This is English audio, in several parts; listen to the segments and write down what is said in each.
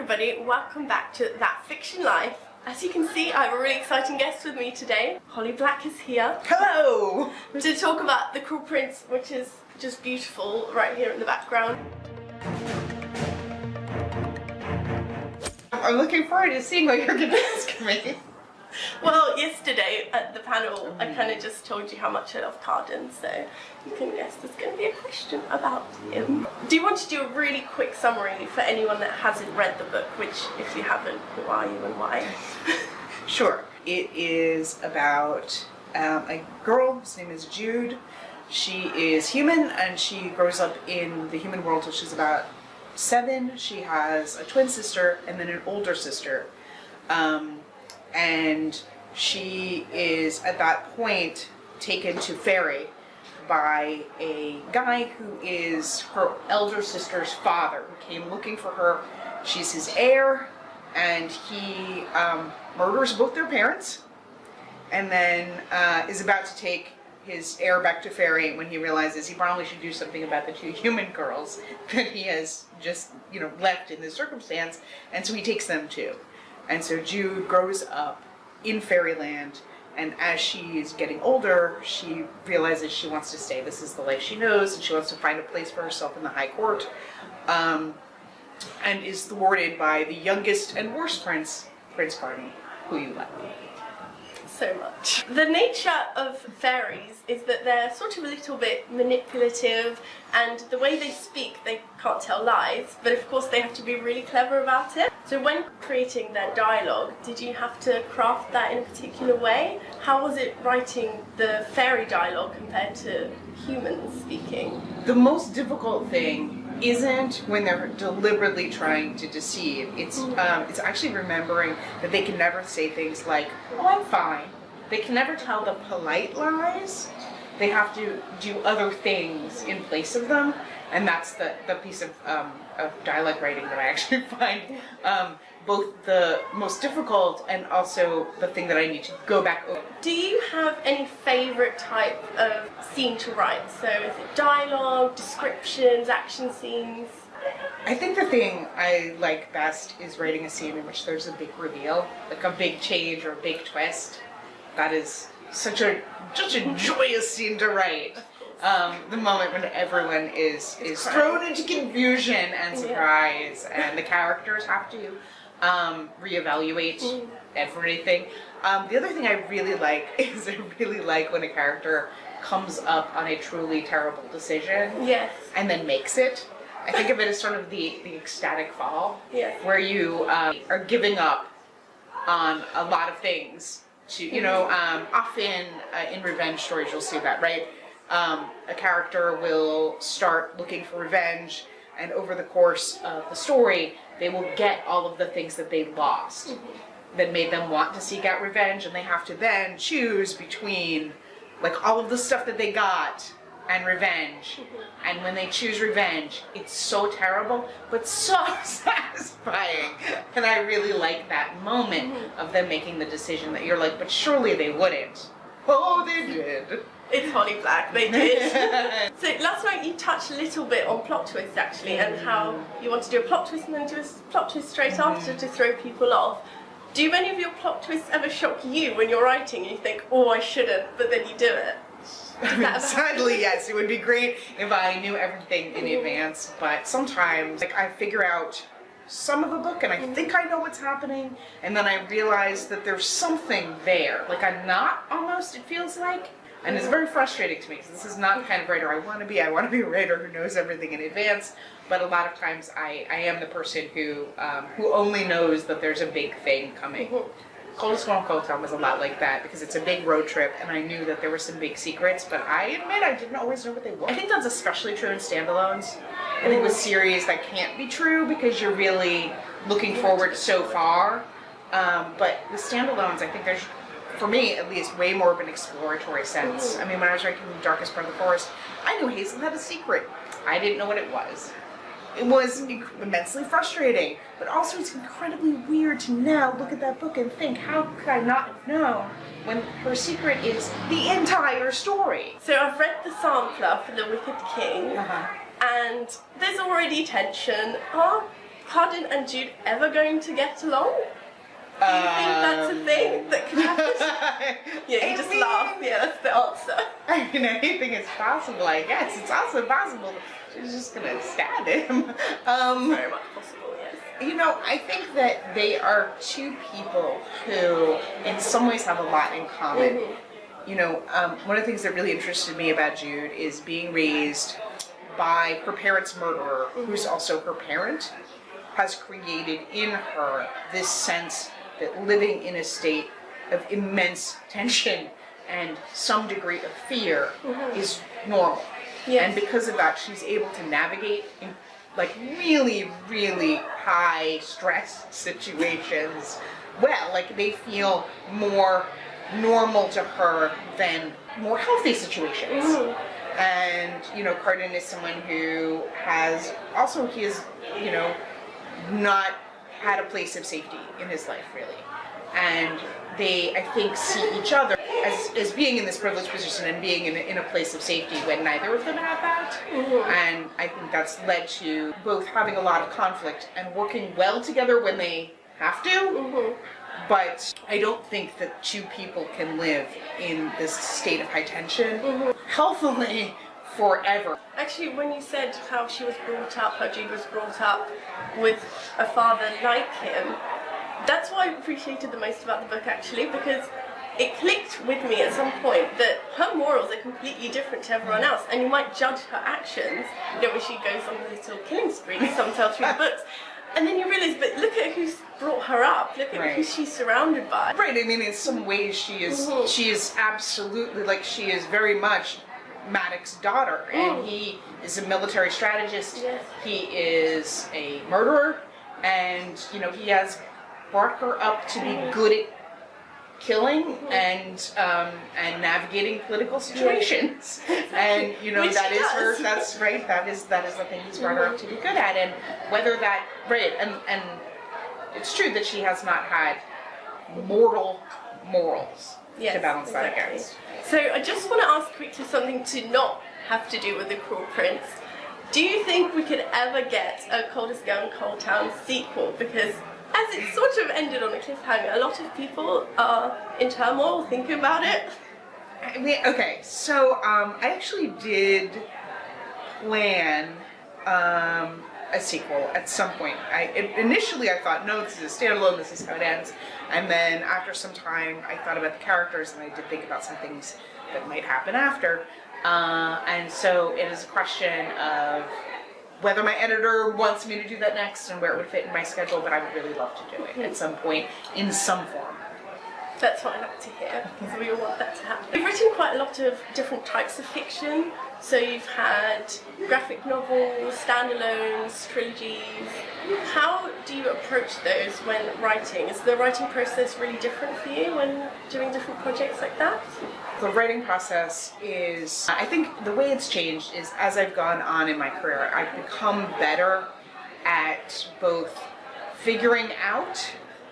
everybody, welcome back to That Fiction Life. As you can see, I have a really exciting guest with me today. Holly Black is here. Hello! To talk about The Cruel Prince, which is just beautiful right here in the background. I'm looking forward to seeing what you're going to ask me. Well, yesterday at the panel, I kind of just told you how much I love Harden, so you can guess there's going to be a question about him. Do you want to do a really quick summary for anyone that hasn't read the book, which, if you haven't, who are you and why? Sure. It is about a girl, whose name is Jude. She is human, and she grows up in the human world till she's about 7. She has a twin sister and then an older sister. And she is, at that point, taken to Fairy by a guy who is her elder sister's father, who came looking for her. She's his heir, and he murders both their parents, and then is about to take his heir back to Fairy when he realizes he probably should do something about the 2 human girls that he has just, left in this circumstance, and so he takes them too. And so Jude grows up in Fairyland, and as she is getting older, she realizes she wants to stay. This is the life she knows, and she wants to find a place for herself in the High Court, and is thwarted by the youngest and worst prince, Prince Harden, who you love so much. The nature of fairies is that they're sort of a little bit manipulative, and the way they speak, they can't tell lies, but of course they have to be really clever about it. So when creating their dialogue, did you have to craft that in a particular way? How was it writing the fairy dialogue compared to humans speaking? The most difficult thing isn't when they're deliberately trying to deceive. It's actually remembering that they can never say things like, "Oh, I'm fine." They can never tell the polite lies. They have to do other things in place of them, and that's the piece of dialect writing that I actually find both the most difficult and also the thing that I need to go back over. Do you have any favourite type of scene to write? So is it dialogue, descriptions, action scenes? I think the thing I like best is writing a scene in which there's a big reveal, like a big change or a big twist. That is such a joyous scene to write. The moment when everyone is thrown into confusion and surprise, and the characters have to reevaluate everything. The other thing I really like is I really like when a character comes up on a truly terrible decision and then makes it. I think of it as sort of the ecstatic fall, where you are giving up on a lot of things to, often in revenge stories you'll see that, right? A character will start looking for revenge, and over the course of the story, they will get all of the things that they lost that made them want to seek out revenge, and they have to then choose between all of the stuff that they got and revenge. And when they choose revenge, it's so terrible, but so satisfying. And I really like that moment of them making the decision that you're like, but surely they wouldn't. Oh, they did. It's Holly Black, they did. So last night you touched a little bit on plot twists actually, and how you want to do a plot twist and then do a plot twist straight after to throw people off. Do any of your plot twists ever shock you when you're writing and you think, oh, I shouldn't, but then you do it? Sadly, yes. It would be great if I knew everything in advance, but sometimes I figure out some of a book and I think I know what's happening, and then I realize that there's something there. I'm not almost, it feels like. And it's very frustrating to me because this is not the kind of writer I want to be. I want to be a writer who knows everything in advance, but a lot of times I am the person who only knows that there's a big thing coming. Coldtown was a lot like that because it's a big road trip, and I knew that there were some big secrets, but I admit I didn't always know what they were. I think that's especially true in standalones. I think with series that can't be true because you're really looking forward so far, but with standalones I think there's, for me at least, way more of an exploratory sense. I mean, when I was writing The Darkest Part of the Forest, I knew Hazel had a secret. I didn't know what it was. It was immensely frustrating, but also it's incredibly weird to now look at that book and think, how could I not have known when her secret is the entire story? So I've read the sampler for The Wicked King, and there's already tension. Are Harden and Jude ever going to get along? Do you think that's a thing that could happen? Yeah, you just laugh. Yeah, that's the answer. I mean, anything is possible, I guess. It's also possible she's just gonna stab him. Very much possible, yes. You know, I think that they are two people who, in some ways, have a lot in common. You know, one of the things that really interested me about Jude is being raised by her parents' murderer, who's also her parent, has created in her this sense that living in a state of immense tension and some degree of fear is normal. Yes. And because of that, she's able to navigate in like really, really high stress situations well. Like they feel more normal to her than more healthy situations. And, you know, Harden is someone who has also, he has, you know, not had a place of safety in his life, really. And they, I think, see each other as being in this privileged position and being in a place of safety when neither of them have that. And I think that's led to both having a lot of conflict and working well together when they have to. But I don't think that two people can live in this state of high tension healthily forever. Actually, when you said how she was brought up, how Jude was brought up with a father like him, that's what I appreciated the most about the book, actually, because it clicked with me at some point that her morals are completely different to everyone else, and you might judge her actions, you know, when she goes on a little killing spree, some tell through the books, and then you realise, but look at who's brought her up, look at who she's surrounded by. Right, I mean, in some ways she is absolutely, like, she is very much Maddox's daughter, and he is a military strategist, he is a murderer, and, you know, he has brought her up to be good at killing and navigating political situations, and you know that is her. That's right. That is the thing he's brought her up to be good at, and whether that and it's true that she has not had morals to balance that against. So I just want to ask quickly something to not have to do with the Cruel Prince. Do you think we could ever get a Coldest Girl in Coldtown sequel? Because as it sort of ended on a cliffhanger, a lot of people are in turmoil thinking about it. I mean, okay, so I actually did plan a sequel at some point. Initially I thought, no, this is a standalone, this is how it ends. And then after some time I thought about the characters and I did think about some things that might happen after. And so it is a question of whether my editor wants me to do that next and where it would fit in my schedule, but I would really love to do it at some point in some form. That's what I like to hear, because we all want that to happen. You've written quite a lot of different types of fiction. So you've had graphic novels, standalones, trilogies. How do you approach those when writing? Is the writing process really different for you when doing different projects like that? The writing process is, I think the way it's changed is as I've gone on in my career, I've become better at both figuring out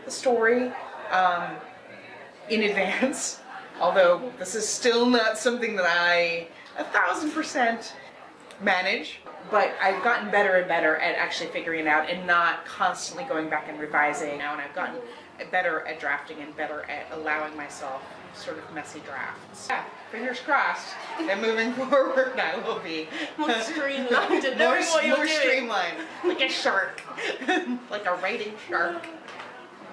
the story in advance, although this is still not something that I 1000% manage, but I've gotten better and better at actually figuring it out and not constantly going back and revising now, and I've gotten better at drafting and better at allowing myself sort of messy drafts. Yeah, fingers crossed that moving forward I will be more streamlined and knowing what you're doing. More streamlined, like a shark, like a writing shark.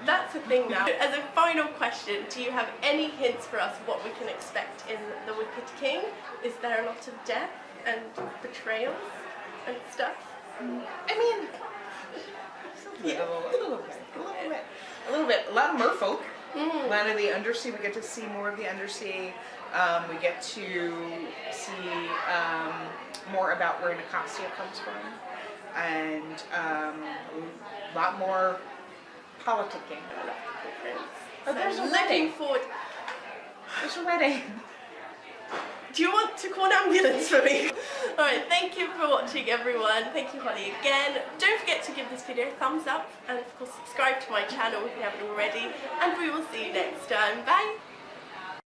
That's the thing now. As a final question, do you have any hints for us what we can expect in The Wicked King? Is there a lot of death and betrayals and stuff? I mean, a little bit. A lot of merfolk. A lot of the undersea. We get to see more of the undersea. We get to see more about where Nicosia comes from, and a lot more politicking. Oh, there's a wedding. There's a wedding. Do you want to call an ambulance for me? Alright, thank you for watching, everyone. Thank you, Holly, again. Don't forget to give this video a thumbs up and of course subscribe to my channel if you haven't already, and we will see you next time. Bye!